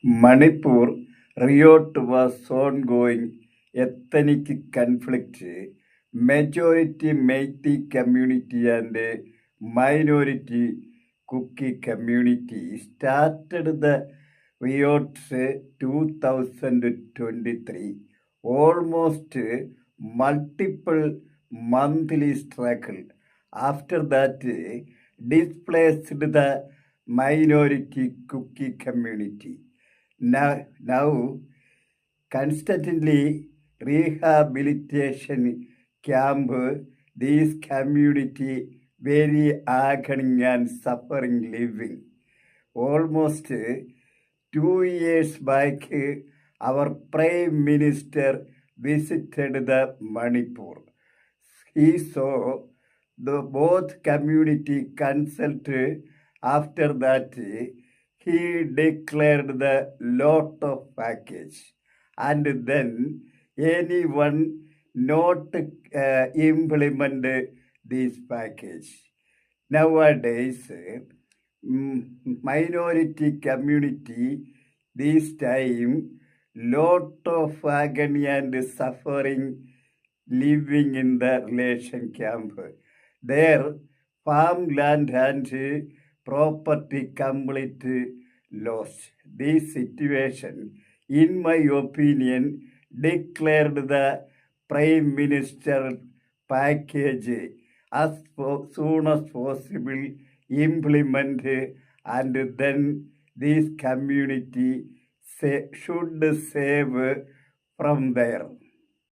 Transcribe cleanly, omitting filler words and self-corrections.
Manipur riot was ongoing ethnic conflict. Majority Meitei community and minority Kuki community started the riots 2023. Almost multiple monthly struggle. After that, displaced the minority Kuki community. Now constantly rehabilitation camp, this community very agony and suffering living. Almost 2 years back, our Prime Minister visited the Manipur. He saw the both community consult. After that, he declared the lot of package, and then anyone not implement this package. Nowadays, minority community this time lot of agony and suffering living in the relation camp. Their farmland and property complete lost. This situation, in my opinion, declared the Prime Minister package as soon as possible implement, and then this community should save from there.